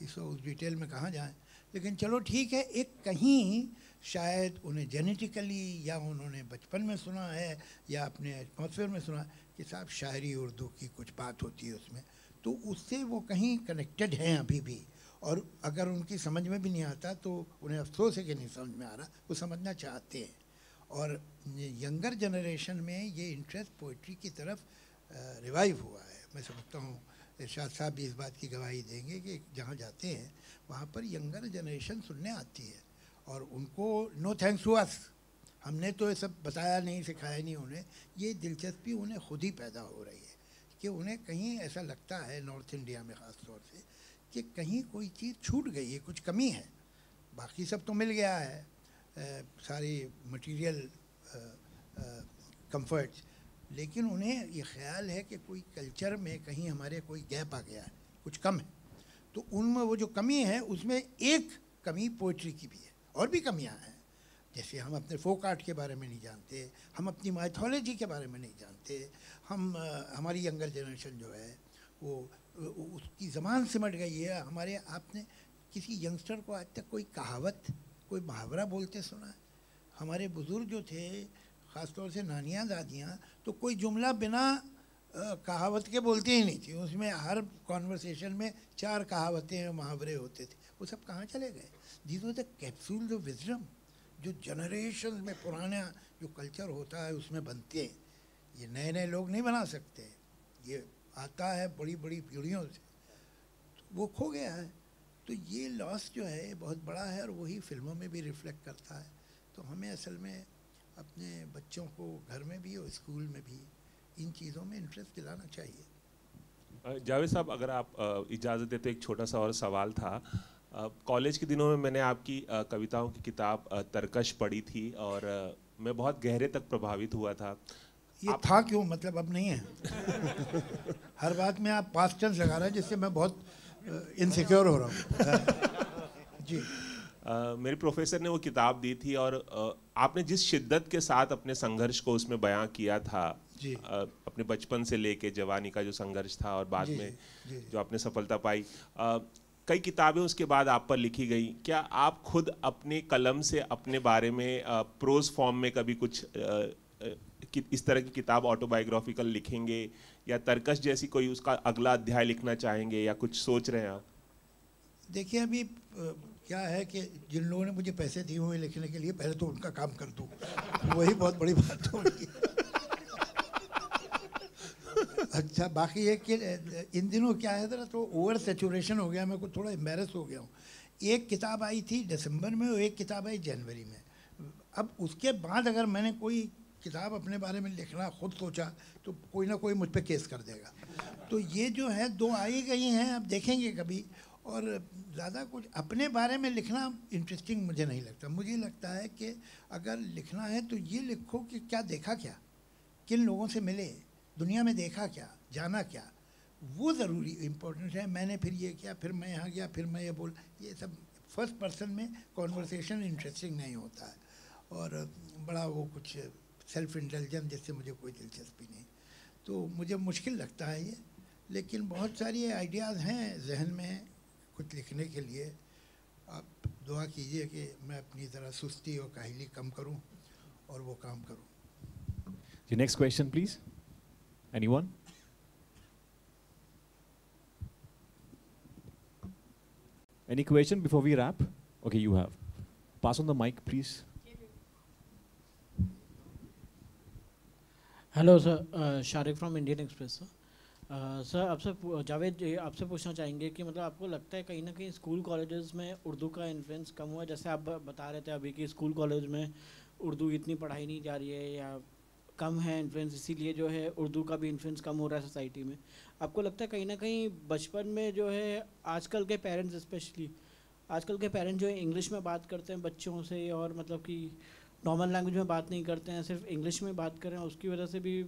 इसको उस डिटेल में कहाँ जाएं। लेकिन चलो ठीक है, एक कहीं शायद उन्हें जेनेटिकली या उन्होंने बचपन में सुना है या अपने एटमॉस्फेयर में सुना कि साहब शायरी उर्दू की कुछ बात होती है उसमें, तो उससे वो कहीं कनेक्टेड हैं अभी भी। और अगर उनकी समझ में भी नहीं आता तो उन्हें अफसोस है कि नहीं समझ में आ रहा, वो समझना चाहते हैं। और यंगर जनरेशन में ये इंटरेस्ट पोइट्री की तरफ रिवाइव हुआ है। मैं समझता हूँ इरशाद साहब भी इस बात की गवाही देंगे कि जहाँ जाते हैं वहाँ पर यंगर जनरेशन सुनने आती है, और उनको नो थैंक्स टू अस, हमने तो ये सब बताया नहीं, सिखाया नहीं उन्हें, ये दिलचस्पी उन्हें खुद ही पैदा हो रही है कि उन्हें कहीं ऐसा लगता है नॉर्थ इंडिया में ख़ास तौर से कि कहीं कोई चीज़ छूट गई है, कुछ कमी है। बाकी सब तो मिल गया है, सारी मटेरियल कंफर्ट्स, लेकिन उन्हें ये ख्याल है कि कोई कल्चर में कहीं हमारे कोई गैप आ गया है, कुछ कम है। तो उनमें वो जो कमी है उसमें एक कमी पोइट्री की भी है, और भी कमियां हैं। जैसे हम अपने फोक आर्ट के बारे में नहीं जानते, हम अपनी माइथोलॉजी के बारे में नहीं जानते, हम हमारी यंगर जनरेशन जो है वो उसकी ज़बान सिमट गई है। हमारे आपने किसी यंगस्टर को आज तक कोई कहावत, कोई मुहावरा बोलते सुना है? हमारे बुज़ुर्ग जो थे, ख़ास तौर से नानियाँ दादियाँ, तो कोई जुमला बिना कहावत के बोलती ही नहीं थी। उसमें हर कॉन्वर्सेशन में 4 कहावतें मुहावरे होते थे। वो सब कहाँ चले गए? These were the capsules of wisdom जो जनरेशन में पुराना जो कल्चर होता है उसमें बनते हैं। ये नए नए लोग नहीं बना सकते, ये आता है बड़ी बड़ी पीढ़ियों से, तो वो खो गया है। तो ये लॉस जो है बहुत बड़ा है, और वही फिल्मों में भी रिफ्लेक्ट करता है। तो हमें असल में अपने बच्चों को घर में भी और स्कूल में भी इन चीज़ों में इंटरेस्ट दिलाना चाहिए। जावेद साहब, अगर आप इजाज़त दें तो एक छोटा सा और सवाल था। कॉलेज के दिनों में मैंने आपकी कविताओं की किताब तरकश पढ़ी थी और मैं बहुत गहरे तक प्रभावित हुआ था। ये था क्यों, मतलब अब नहीं है। हर बात में आप पास्ट टेंस लगा रहे हैं, जिससे मैं बहुत इनसिक्योर हो रहा हूँ। जी। मेरे प्रोफेसर ने वो किताब दी थी और आपने जिस शिद्दत के साथ अपने संघर्ष को उसमें बयां किया था, अपने बचपन से लेके जवानी का जो संघर्ष था और बाद में जो आपने सफलता पाई, कई किताबें उसके बाद आप पर लिखी गई। क्या आप खुद अपने कलम से अपने बारे में प्रोज फॉर्म में कभी कुछ इस तरह की किताब ऑटोबायोग्राफिकल लिखेंगे, या तरकश जैसी कोई उसका अगला अध्याय लिखना चाहेंगे, या कुछ सोच रहे हैं आप? देखिए, अभी क्या है कि जिन लोगों ने मुझे पैसे दिए हुए लिखने के लिए, पहले तो उनका काम कर दूँ, वही बहुत बड़ी बात होगी। अच्छा, बाकी ये कि इन दिनों क्या है ना, तो ओवर सेचुरेशन हो गया, मैं कुछ थोड़ा एम्बेरस हो गया हूँ। एक किताब आई थी दिसंबर में और एक किताब आई जनवरी में। अब उसके बाद अगर मैंने कोई किताब अपने बारे में लिखना खुद सोचा तो कोई ना कोई मुझ पे केस कर देगा। तो ये जो है दो आई गई हैं, अब देखेंगे कभी। और ज़्यादा कुछ अपने बारे में लिखना इंटरेस्टिंग मुझे नहीं लगता। मुझे लगता है कि अगर लिखना है तो ये लिखो कि क्या देखा, क्या किन लोगों से मिले, दुनिया में देखा क्या, जाना क्या, वो ज़रूरी इम्पोर्टेंट है। मैंने फिर ये किया, फिर मैं यहाँ गया, फिर मैं ये बोल, ये सब फर्स्ट पर्सन में कॉन्वर्सेशन इंटरेस्टिंग नहीं होता है और बड़ा वो कुछ सेल्फ इंटेलिजेंस जिससे मुझे कोई दिलचस्पी नहीं। तो मुझे मुश्किल लगता है ये, लेकिन बहुत सारी आइडियाज़ हैं जहन में कुछ लिखने के लिए। आप दुआ कीजिए कि मैं अपनी तरह सुस्ती और काहली कम करूं और वो काम करूं। The next question, please. Anyone? Any question before we wrap? Okay, you have. Pass on the mic, please. Hello sir, Shariq from Indian express sir. Sir आपसे जावेद आपसे पूछना चाहेंगे कि मतलब आपको लगता है कहीं ना कहीं स्कूल कॉलेजेस में उर्दू का इन्फ्लुएंस कम हुआ है? जैसे आप बता रहे थे अभी कि स्कूल कॉलेज में उर्दू इतनी पढ़ाई नहीं जा रही है या कम है इन्फ्लुएंस, इसीलिए जो है उर्दू का भी इन्फ्लुएंस कम हो रहा है सोसाइटी में। आपको लगता है कहीं ना कहीं बचपन में जो है आजकल के पेरेंट्स, स्पेशली आजकल के पेरेंट्स जो है इंग्लिश में बात करते हैं बच्चों से और मतलब कि नॉर्मल लैंग्वेज में बात नहीं करते हैं, सिर्फ इंग्लिश में बात कर रहे हैं, उसकी वजह से भी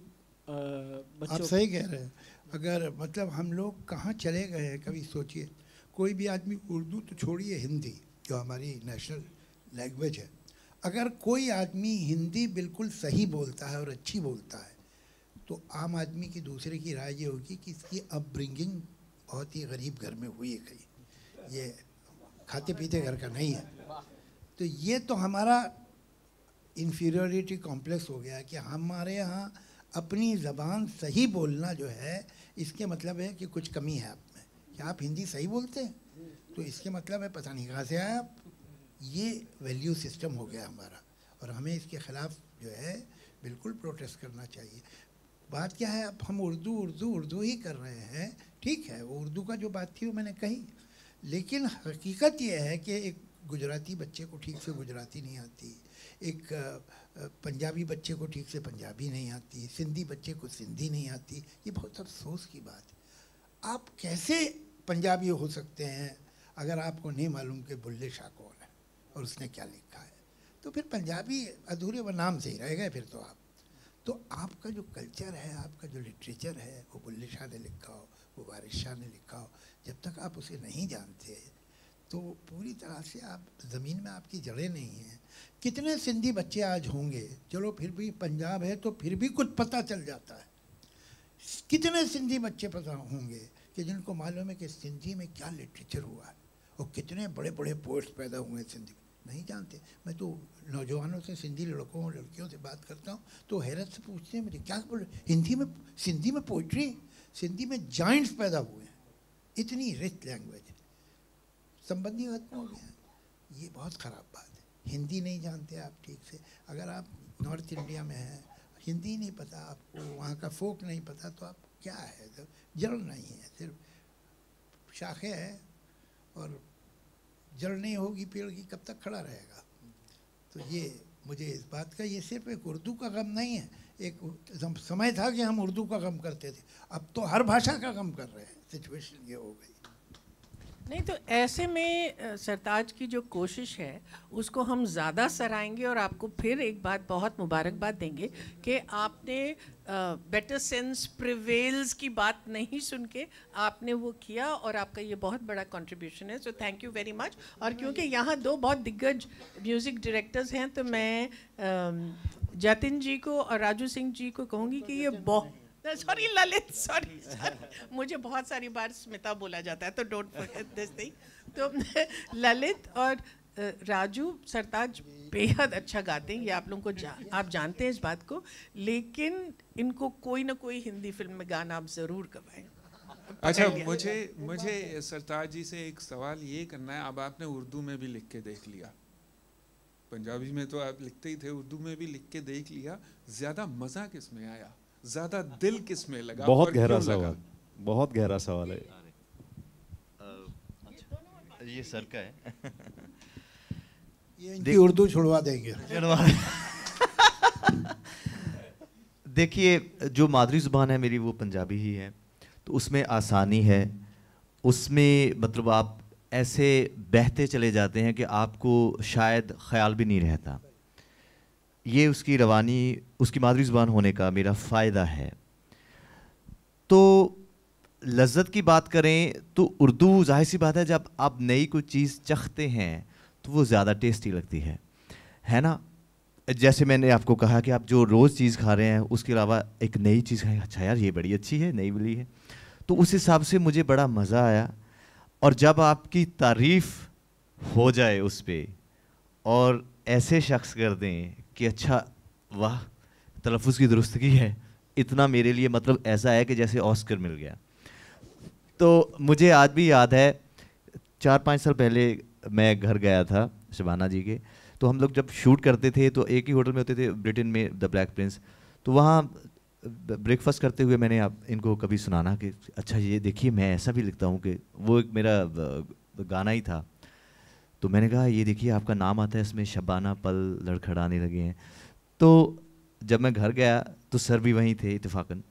बच्चों। आप सही कह रहे हैं। अगर मतलब हम लोग कहाँ चले गए हैं, कभी सोचिए। कोई भी आदमी, उर्दू तो छोड़िए, हिंदी जो हमारी नेशनल लैंग्वेज है, अगर कोई आदमी हिंदी बिल्कुल सही बोलता है और अच्छी बोलता है तो आम आदमी की दूसरे की राय ये होगी कि इसकी अपब्रिंगिंग बहुत ही गरीब घर में हुई है, कहीं ये खाते पीते घर का नहीं है। तो ये तो हमारा इन्फीरियरिटी कॉम्प्लेक्स हो गया है कि हमारे यहाँ अपनी ज़बान सही बोलना जो है, इसके मतलब है कि कुछ कमी है आप में। क्या आप हिंदी सही बोलते हैं तो इसके मतलब है पता नहीं कहाँ से आए आप। ये वैल्यू सिस्टम हो गया हमारा और हमें इसके ख़िलाफ़ जो है बिल्कुल प्रोटेस्ट करना चाहिए। बात क्या है, अब हम उर्दू उर्दू उर्दू ही कर रहे हैं, ठीक है, वो उर्दू का जो बात थी वो मैंने कही, लेकिन हकीकत ये है कि एक गुजराती बच्चे को ठीक से गुजराती नहीं आती, एक पंजाबी बच्चे को ठीक से पंजाबी नहीं आती, सिंधी बच्चे को सिंधी नहीं आती। ये बहुत अफसोस की बात है। आप कैसे पंजाबी हो सकते हैं अगर आपको नहीं मालूम कि बुल्ले शाह कौन है और उसने क्या लिखा है? तो फिर पंजाबी अधूरे व नाम से ही रह गए फिर तो आप। तो आपका जो कल्चर है, आपका जो लिटरेचर है, वो बुल्ले शाह ने लिखा हो, वो वारिस शाह ने लिखा हो, जब तक आप उसे नहीं जानते तो पूरी तरह से आप ज़मीन में आपकी जड़ें नहीं हैं। कितने सिंधी बच्चे आज होंगे, चलो फिर भी पंजाब है तो फिर भी कुछ पता चल जाता है। कितने सिंधी बच्चे पता होंगे कि जिनको मालूम है कि सिंधी में क्या लिटरेचर हुआ है और कितने बड़े बड़े पोएट्स पैदा हुए हैं सिंधी, नहीं जानते। मैं तो नौजवानों से, सिंधी लड़कों और लड़कियों से बात करता हूँ तो हैरत से पूछते हैं मुझे, क्या बोल हिंदी में, सिंधी में पोइट्री, सिंधी में जाइंट्स पैदा हुए हैं, इतनी रिच लैंग्वेज है। संबंधी खत्म हो गया, ये बहुत ख़राब बात है। हिंदी नहीं जानते आप ठीक से, अगर आप नॉर्थ इंडिया में हैं, हिंदी नहीं पता आपको, वहाँ का फोक नहीं पता, तो आप क्या है, तो जड़ नहीं है, सिर्फ शाखें हैं और जड़ नहीं होगी पेड़ की, कब तक खड़ा रहेगा। तो ये मुझे इस बात का, ये सिर्फ एक उर्दू का गम नहीं है, एक समय था कि हम उर्दू का कम करते थे, अब तो हर भाषा का कम कर रहे हैं। सिचुएशन ये हो गई। नहीं तो ऐसे में सरताज की जो कोशिश है उसको हम ज़्यादा सराहेंगे और आपको फिर एक बात बहुत मुबारकबाद देंगे कि आपने बेटर सेंस प्रिवेल्स की बात नहीं सुन के आपने वो किया और आपका ये बहुत बड़ा कंट्रीब्यूशन है। So thank you very much. और क्योंकि यहाँ दो बहुत दिग्गज म्यूज़िक डायरेक्टर्स हैं तो मैं जतिन जी को और राजू सिंह जी को कहूँगी कि ये बहुत सॉरी ललित सॉरी मुझे बहुत सारी बार स्मिता बोला जाता है तो डोंट फॉरगेट दिस थिंग। तो ललित और राजू सरताज बेहद अच्छा गाते हैं, ये आप लोगों को आप जानते हैं इस बात को, लेकिन इनको कोई ना कोई हिंदी फिल्म में गाना आप ज़रूर गवाएं। अच्छा मुझे सरताज जी से एक सवाल ये करना है। अब आपने उर्दू में भी लिख के देख लिया, पंजाबी में तो आप लिखते ही थे, उर्दू में भी लिख के देख लिया, ज़्यादा मज़ा किस में आया, ज़्यादा दिल किस में लगा? बहुत गहरा सवाल, बहुत गहरा सवाल है। ये सर का है। ये इनकी उर्दू छुड़वा देंगे। देखिए जो मादरी ज़ुबान है मेरी वो पंजाबी ही है, तो उसमें आसानी है, उसमें मतलब आप ऐसे बहते चले जाते हैं कि आपको शायद ख्याल भी नहीं रहता। ये उसकी रवानी, उसकी मादरी ज़ुबान होने का मेरा फ़ायदा है। तो लज़्ज़त की बात करें तो उर्दू ज़ाहिर सी बात है, जब आप नई कोई चीज़ चखते हैं तो वो ज़्यादा टेस्टी लगती है ना। जैसे मैंने आपको कहा कि आप जो रोज़ चीज़ खा रहे हैं उसके अलावा एक नई चीज़ खाएं, अच्छा यार ये बड़ी अच्छी है, नई मिली है, तो उस हिसाब से मुझे बड़ा मज़ा आया। और जब आपकी तारीफ़ हो जाए उस पर और ऐसे शख्स कर दें कि अच्छा वाह तलफ़ुज़ की दुरुस्तगी है, इतना मेरे लिए मतलब ऐसा है कि जैसे ऑस्कर मिल गया। तो मुझे आज भी याद है 4-5 साल पहले मैं घर गया था शबाना जी के, तो हम लोग जब शूट करते थे तो एक ही होटल में होते थे ब्रिटेन में, द ब्लैक प्रिंस। तो वहाँ ब्रेकफास्ट करते हुए मैंने आप इनको कभी सुनाना कि अच्छा ये देखिए मैं ऐसा भी लिखता हूँ, कि वो एक मेरा गाना ही था। तो मैंने कहा ये देखिए आपका नाम आता है इसमें, शबाना पल लड़खड़ाने लगे हैं। तो जब मैं घर गया तो सर भी वहीं थे इत्तेफाकन,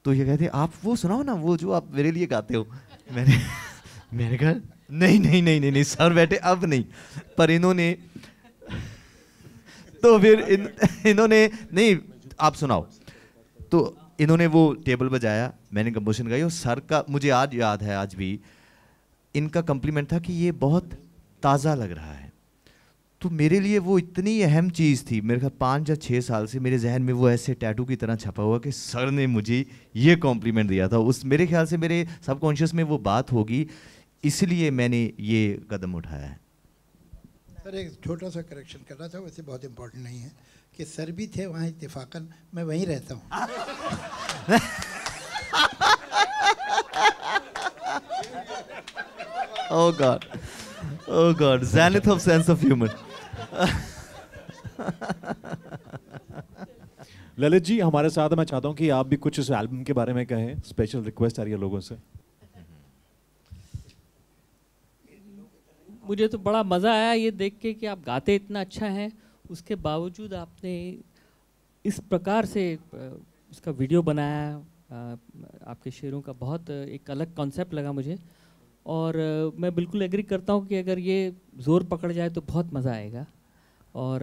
तो ये कहते आप वो सुनाओ ना, वो जो आप मेरे लिए गाते हो। मैंने कहा नहीं सर बैठे अब नहीं, पर इन्होंने तो फिर इन्होंने नहीं आप सुनाओ, तो इन्होंने वो टेबल बजाया, मैंने कंपोजिशन गाई, और सर का मुझे आज याद है, आज भी इनका कम्प्लीमेंट था कि ये बहुत ताज़ा लग रहा है। तो मेरे लिए वो इतनी अहम चीज़ थी, मेरे ख्याल 5 या 6 साल से मेरे जहन में वो ऐसे टैटू की तरह छपा हुआ कि सर ने मुझे ये कॉम्प्लीमेंट दिया था। उस मेरे ख्याल से मेरे सबकॉन्शियस में वो बात होगी, इसलिए मैंने ये कदम उठाया है। सर एक छोटा सा करेक्शन करना था, वैसे बहुत इम्पोर्टेंट नहीं है, कि सर भी थे वहाँ इत्तेफाकन, मैं वहीं रहता हूँ। Oh God, zenith of sense of humor. Lalit ji हमारे साथ, मैं चाहता हूँ कि आप भी कुछ इस एल्बम के बारे में कहें, स्पेशल रिक्वेस्ट आ रही है लोगों से। मुझे तो बड़ा मज़ा आया ये देख के कि आप गाते इतना अच्छा हैं, उसके बावजूद आपने इस प्रकार से उसका वीडियो बनाया। आपके शेरों का बहुत एक अलग कॉन्सेप्ट लगा मुझे, और मैं बिल्कुल एग्री करता हूँ कि अगर ये ज़ोर पकड़ जाए तो बहुत मज़ा आएगा। और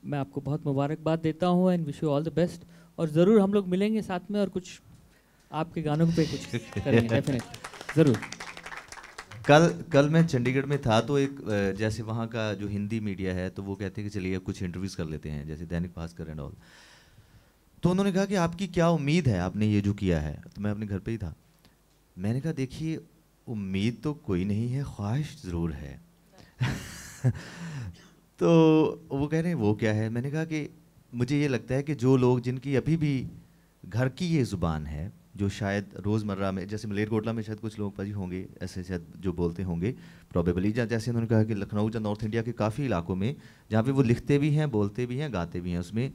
मैं आपको बहुत मुबारकबाद देता हूँ and wish you all the best. और ज़रूर हम लोग मिलेंगे साथ में और कुछ आपके गानों पे कुछ करेंगे डेफिनेटली, ज़रूर। कल मैं चंडीगढ़ में था, तो एक जैसे वहाँ का जो हिंदी मीडिया है तो वो कहते हैं कि चलिए कुछ इंटरव्यूज़ कर लेते हैं, जैसे दैनिक भास्कर एंड ऑल। तो उन्होंने कहा कि आपकी क्या उम्मीद है, आपने ये जो किया है। तो मैं अपने घर पे ही था, मैंने कहा देखिए उम्मीद तो कोई नहीं है, ख्वाहिश ज़रूर है। तो वो कह रहे हैं वो क्या है। मैंने कहा कि मुझे ये लगता है कि जो लोग जिनकी अभी भी घर की ये ज़ुबान है, जो शायद रोज़मर्रा में, जैसे मलेरकोटला में शायद कुछ लोग पाजी होंगे ऐसे शायद जो बोलते होंगे प्रॉबेबली, जैसे उन्होंने कहा कि लखनऊ या नॉर्थ इंडिया के काफ़ी इलाकों में जहाँ पे वो लिखते भी हैं, बोलते भी हैं, गाते भी हैं, उसमें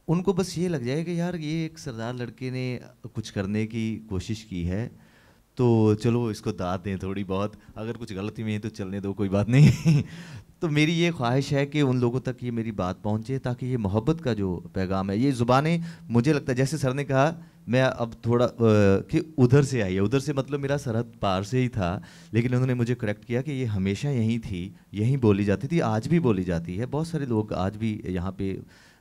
उनको बस ये लग जाए कि यार ये एक सरदार लड़के ने कुछ करने की कोशिश की है, तो चलो इसको दाद दें थोड़ी बहुत, अगर कुछ गलती में है तो चलने दो, कोई बात नहीं। तो मेरी ये ख्वाहिश है कि उन लोगों तक ये मेरी बात पहुंचे, ताकि ये मोहब्बत का जो पैगाम है, ये ज़ुबानें, मुझे लगता है जैसे सर ने कहा, मैं अब थोड़ा कि उधर से आई है, उधर से मतलब मेरा सरहद पार से ही था, लेकिन उन्होंने मुझे करेक्ट किया कि ये हमेशा यहीं थी, यहीं बोली जाती थी, आज भी बोली जाती है। बहुत सारे लोग आज भी यहाँ पे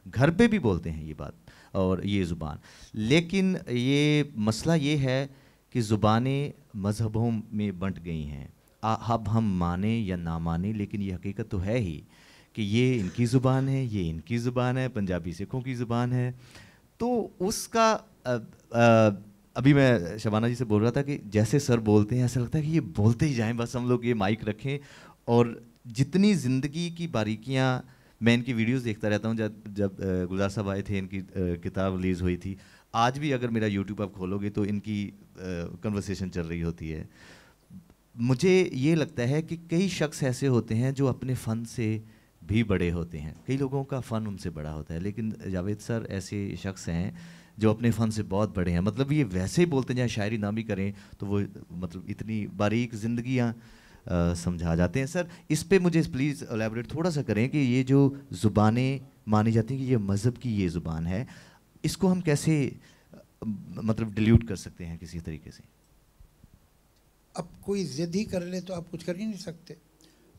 घर पे भी बोलते हैं ये बात और ये ज़ुबान। लेकिन ये मसला ये है कि ज़ुबानें मज़हबों में बंट गई हैं। अब हम माने या ना माने, लेकिन ये हकीकत तो है ही कि ये इनकी ज़ुबान है, ये इनकी ज़ुबान है, पंजाबी सिखों की ज़ुबान है। तो उसका अभी मैं शबाना जी से बोल रहा था कि जैसे सर बोलते हैं, ऐसा लगता है कि ये बोलते ही जाएं, बस हम लोग ये माइक रखें। और जितनी ज़िंदगी की बारीकियाँ, मैं इनकी वीडियोस देखता रहता हूँ, जब गुलजार साहब आए थे, इनकी किताब रिलीज़ हुई थी, आज भी अगर मेरा यूट्यूब आप खोलोगे तो इनकी कन्वर्सेशन चल रही होती है। मुझे ये लगता है कि कई शख्स ऐसे होते हैं जो अपने फ़न से भी बड़े होते हैं, कई लोगों का फ़न उनसे बड़ा होता है, लेकिन जावेद सर ऐसे शख्स हैं जो अपने फ़न से बहुत बड़े हैं। मतलब ये वैसे ही बोलते हैं, चाहे शायरी ना भी करें तो वो मतलब इतनी बारीक ज़िंदगियाँ समझा जाते हैं। सर इस पे मुझे प्लीज़ एलैबोरेट थोड़ा सा करें कि ये जो ज़ुबानें मानी जाती हैं कि ये मज़हब की ये ज़ुबान है, इसको हम कैसे मतलब डिल्यूट कर सकते हैं किसी तरीके से? अब कोई ज़िद ही कर ले तो आप कुछ कर ही नहीं सकते,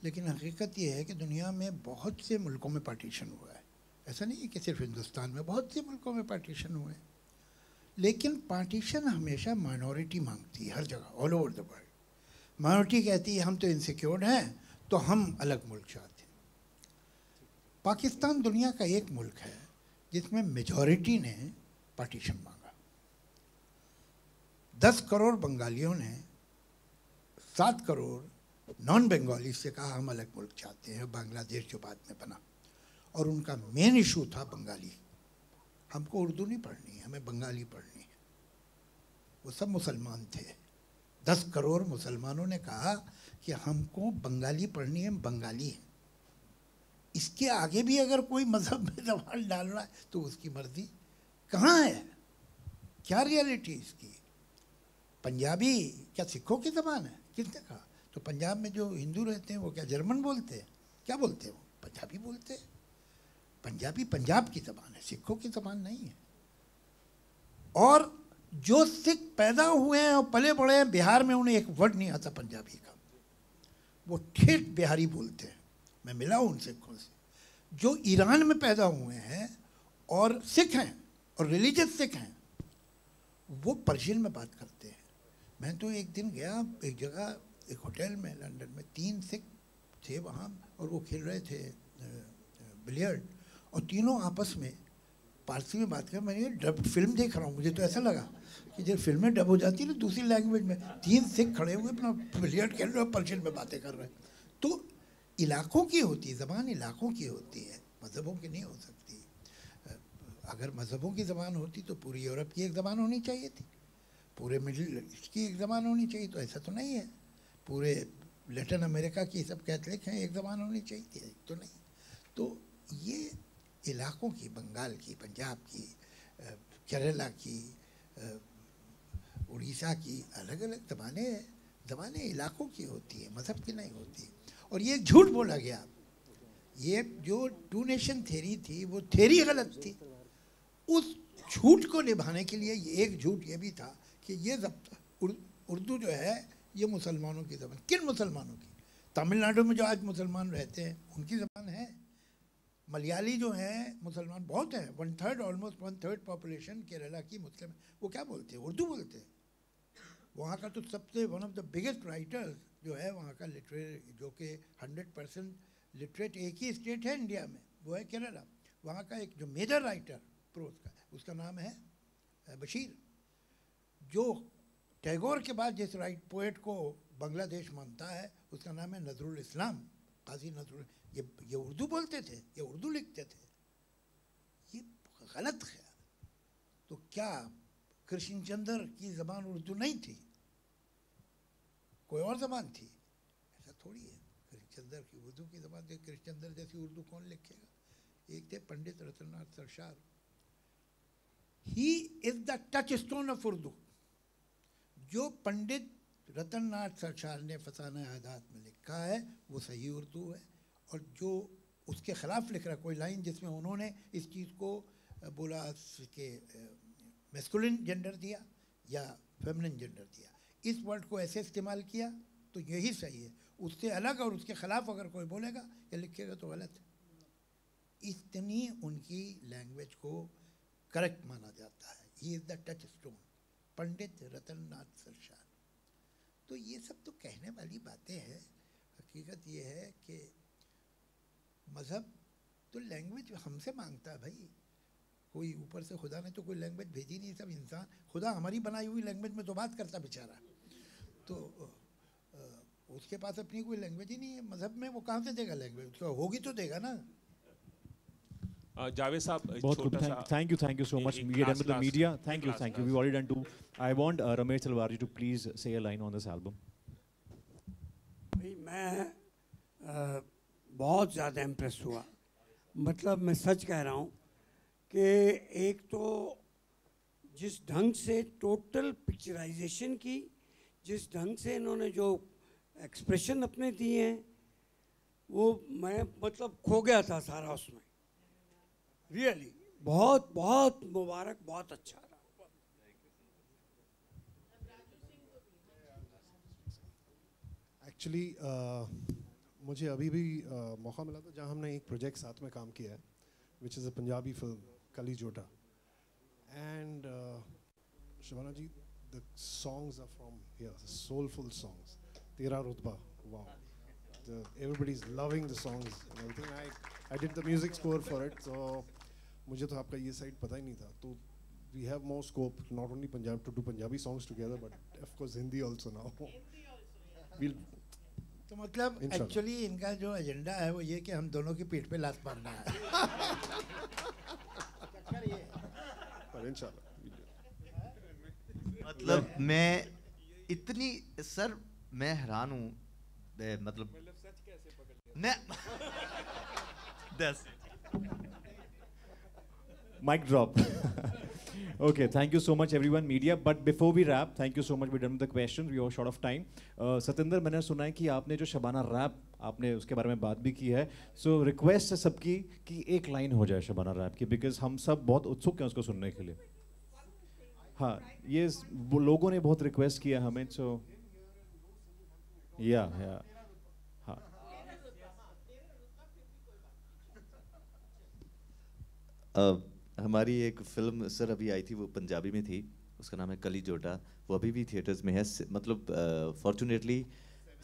लेकिन हकीकत ये है कि दुनिया में बहुत से मुल्कों में पार्टीशन हुआ है। ऐसा नहीं है कि सिर्फ हिंदुस्तान में, बहुत से मुल्कों में पार्टीशन हुए हैं। लेकिन पार्टीशन हमेशा माइनॉरिटी मांगती है, हर जगह, all over the world. Minority कहती है हम तो इनसिक्योर्ड हैं, तो हम अलग मुल्क चाहते हैं। पाकिस्तान दुनिया का एक मुल्क है जिसमें मेजॉरिटी ने पार्टीशन मांगा। 10 करोड़ बंगालियों ने 7 करोड़ नॉन बंगाली से कहा हम अलग मुल्क चाहते हैं, बांग्लादेश जो बाद में बना। और उनका मेन इशू था बंगाली, हमको उर्दू नहीं पढ़नी है, हमें बंगाली पढ़नी है। वो सब मुसलमान थे। 10 करोड़ मुसलमानों ने कहा कि हमको बंगाली पढ़नी है, हम बंगाली हैं। इसके आगे भी अगर कोई मजहब में सवाल डाल रहा है तो उसकी मर्जी। कहाँ है, क्या रियलिटी इसकी? पंजाबी क्या सिखों की ज़बान है? किसने कहा? तो पंजाब में जो हिंदू रहते हैं वो क्या जर्मन बोलते हैं? क्या बोलते हैं वो? पंजाबी बोलते हैं। पंजाबी पंजाब की ज़बान है, सिखों की ज़बान नहीं है। और जो सिख पैदा हुए हैं और पले बड़े हैं बिहार में, उन्हें एक वर्ड नहीं आता पंजाबी का, वो ठेठ बिहारी बोलते हैं। मैं मिला हूँ उन सिखों से जो ईरान में पैदा हुए हैं और सिख हैं और रिलीजियस सिख हैं, वो पर्शियन में बात करते हैं। मैं तो एक दिन गया एक जगह, एक होटल में लंदन में, 3 सिख थे वहाँ और वो खेल रहे थे बिलियर्ड, और तीनों आपस में पारसी में बात कर। मैंने डब फिल्म देख रहा हूँ, मुझे तो ऐसा लगा कि जब फिल्में डब हो जाती है ना दूसरी लैंग्वेज में, 3 सिख खड़े हुए अपना बिलियर्ड खेल रहे हैं, पर्शियन में बातें कर रहे हैं। तो इलाकों की होती है ज़बान, इलाकों की होती है, मज़हबों की नहीं हो सकती। अगर मज़हबों की ज़बान होती तो पूरी यूरोप की एक ज़बान होनी चाहिए थी, पूरे मिडिल ईस्ट की एक ज़बान होनी चाहिए, तो ऐसा तो नहीं है। पूरे लैटिन अमेरिका की सब कैथलिक हैं, एक ज़बान होनी चाहिए थी, तो नहीं। तो ये इलाकों की, बंगाल की, पंजाब की, केरला की, उड़ीसा की अलग अलग ज़बानें इलाकों की होती है, मज़हब की नहीं होती। और ये झूठ बोला गया, ये जो 2 नेशन थ्योरी थी वो थ्योरी गलत थी। उस झूठ को निभाने के लिए ये एक झूठ ये भी था कि ये उर्दू जो है ये मुसलमानों की ज़बान। किन मुसलमानों की? तमिलनाडु में जो आज मुसलमान रहते हैं उनकी ज़बान है। मलयाली जो हैं मुसलमान बहुत हैं, 1/3 ऑलमोस्ट 1/3 पॉपुलेशन केरला की मुस्लिम। वो क्या बोलते हैं? उर्दू बोलते हैं। वहाँ का तो सबसे one of the biggest writers जो है वहाँ का लिटरेट, जो कि 100% लिटरेट एक ही स्टेट है इंडिया में, वो है केरला। वहाँ का एक जो मेजर राइटर प्रोज का, उसका नाम है बशीर, जो टैगोर के बाद जिस पोएट को बांग्लादेश मानता है उसका नाम है नजरुल इस्लाम, काजी नजरुल। ये उर्दू बोलते थे, ये उर्दू लिखते थे। ये गलत है। तो क्या कृष्ण चंद्र की ज़बान उर्दू नहीं थी? कोई और ज़बान थी? ऐसा थोड़ी है। कृष्ण चंद्र की उर्दू की ज़बान थी। कृष्ण चंद्र जैसी उर्दू कौन लिखेगा? एक थे Pandit Ratannath Sarshar, he is the touchstone of Urdu. जो पंडित रतन नाथ सरशार ने फसाना आदात में लिखा है वो सही उर्दू है, और जो उसके ख़िलाफ़ लिख रहा कोई लाइन जिसमें उन्होंने इस चीज़ को बोला कि मैस्कुलिन जेंडर दिया या फेमिनिन जेंडर दिया, इस वर्ड को ऐसे इस्तेमाल किया तो यही सही है। उससे अलग और उसके ख़िलाफ़ अगर कोई बोलेगा या लिखेगा तो गलत है। इतनी उनकी लैंग्वेज को करेक्ट माना जाता है। He is the touchstone, Pandit Ratan Nath Sarshar. तो ये सब तो कहने वाली बातें हैं। हकीकत ये है कि मज़हब तो लैंग्वेज हमसे मांगता है भाई, कोई ऊपर से खुदा ने तो कोई लैंग्वेज भेजी नहीं, सब इंसान खुदा हमारी बनाई हुई लैंग्वेज में तो बात करता बेचारा, तो उसके पास अपनी कोई लैंग्वेज ही नहीं है। मज़हब में वो कहाँ से देगा लैंग्वेज, उसको होगी तो देगा ना। जावेद साहब, बहुत good, thank you so much media, thank you we already done too. I want Ramesh Talwar ji to please say a line on this album. भाई मैं बहुत ज़्यादा इम्प्रेस हुआ, मतलब मैं सच कह रहा हूँ कि एक तो जिस ढंग से टोटल पिक्चराइजेशन की, जिस ढंग से इन्होंने जो एक्सप्रेशन अपने दिए हैं, वो मैं मतलब खो गया था सारा उसमें। रियली बहुत बहुत मुबारक, बहुत अच्छा रहा। एक्चुअली मुझे अभी भी मौका मिला था जहाँ हमने एक प्रोजेक्ट साथ में काम किया है, which is a Punjabi film Kali Jotta, and Shabana ji, the songs are from here, soulful songs, तेरा रुतबा, wow, everybody is loving the songs and everything. I did the music score for it, so मुझे तो आपका ये साइड पता ही नहीं था। तो we have more scope not only Punjab to do Punjabi songs together, but of course Hindi also now. We'll तो मतलब एक्चुअली इनका जो एजेंडा है वो ये कि हम दोनों की पीठ पे लात मारना है। पर इंशाल्लाह मतलब मैं इतनी सर मैं हैरान हूँ, मतलब मैं दस Mic drop. Okay, thank you so much everyone, media. But before we wrap, thank you so much. We're done with the questions. We are short of time. Satinder, मैंने सुना है कि आपने जो शबाना रैप आपने उसके बारे में बात भी की है. So request है सबकी कि एक लाइन हो जाए शबाना रैप की, because हम सब बहुत उत्सुक हैं उसको सुनने के लिए. हाँ, ये लोगों ने बहुत रिक्वेस्ट किया हमें, so yeah. हाँ. हमारी एक फिल्म सर अभी आई थी, वो पंजाबी में थी, उसका नाम है कली जोटा, वो अभी भी थिएटर्स में है, मतलब फॉर्चुनेटली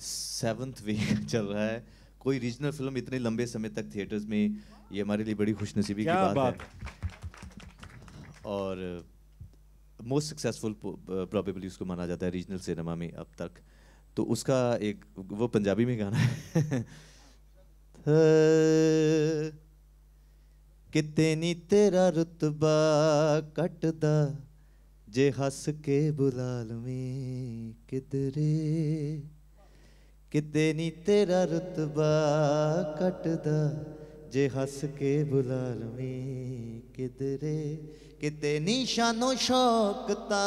7th वीक चल रहा है। कोई रीजनल फिल्म इतने लंबे समय तक थिएटर्स में, ये हमारे लिए बड़ी खुशनसीबी की बात है। और मोस्ट सक्सेसफुल प्रॉबेबली उसको माना जाता है रीजनल सिनेमा में अब तक। तो उसका एक वो पंजाबी में गाना है किते नी तेरा रुतबा कटदा जे हस के बुलाल में किधरे, किते नी तेरा रुतबा कटदा जे हस के बुलाल में किधरे, किते नी शानो शौकता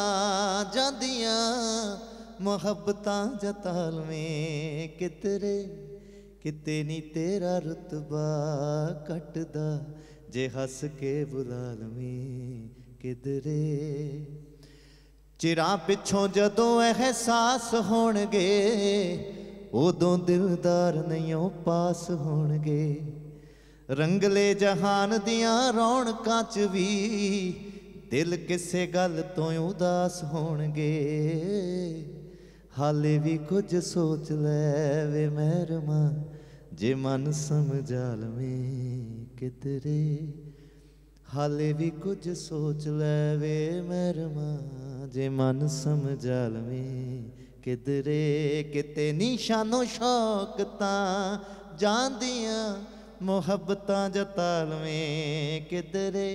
जादियां मोहब्बतां जताल में किधरे, किते नी तेरा रुतबा कटदा जे हस के बुलाल में किधरे। चिरां पिछों जदों एहसास होणगे उदों दिलदार नहियों पास होणगे, रंगले जहान दियां रौनकां च भी दिल किसे गल तो उदास होणगे। हाले भी कुछ सोच ले वे मेहरमा जे मन समझाल में किधरे, हाले भी कुछ सोच ले वे मेहरमा जे मन समझाल में किधरे, किते निशानो शौकता जांदियां मोहब्बतां जताल में किधरे।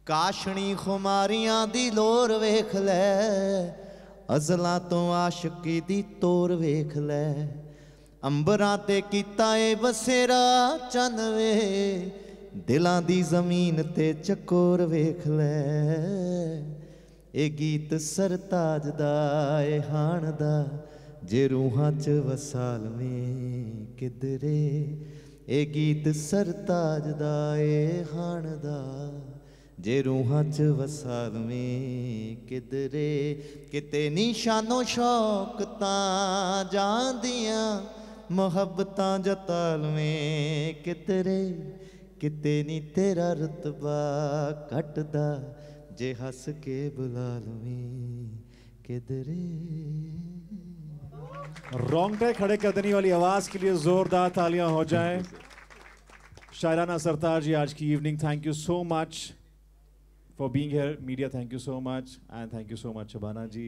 काशनी खुमारियां दी लोर वेख ले, अज़लां तो आशिकी दी तोर वेख ले, अंबरां ते कीता ए बसेरा चन वे, दिलां दी ज़मीन ते चकोर वेख ले। ਇਹ ਗੀਤ ਸਰਤਾਜ ਦਾ ਏ ਹਾਣ ਦਾ ਜੇ ਰੂਹਾਂ 'ਚ ਵਸਾ ਲਵੇਂ ਕਿਧਰੇ ਇਹ ਗੀਤ ਸਰਤਾਜ ਦਾ ਏ ਹਾਣ ਦਾ ਜੇ ਰੂਹਾਂ 'ਚ ਵਸਾ ਲਵੇਂ ਕਿਧਰੇ ਕਿਤੇ ਨਿਸ਼ਾਨੋ ਸ਼ੌਕ ਤਾਂ ਜਾਂਦੀਆਂ ਮੁਹੱਬਤਾਂ ਜਤਾ ਲਵੇਂ ਕਿਧਰੇ ਕਿਤੇ ਨੀ ਤੇਰਾ ਰਤਬਾ ਘਟਦਾ ਜੇ ਹੱਸ ਕੇ ਬੁਲਾ ਲਵੇਂ किधरे। रोंगटे खड़े कर देने वाली आवाज के लिए जोरदार तालियां हो जाएं। शायराना सरताज जी आज की evening, thank you so much for being here. Media, thank you so much, and thank you so much Shabana ji.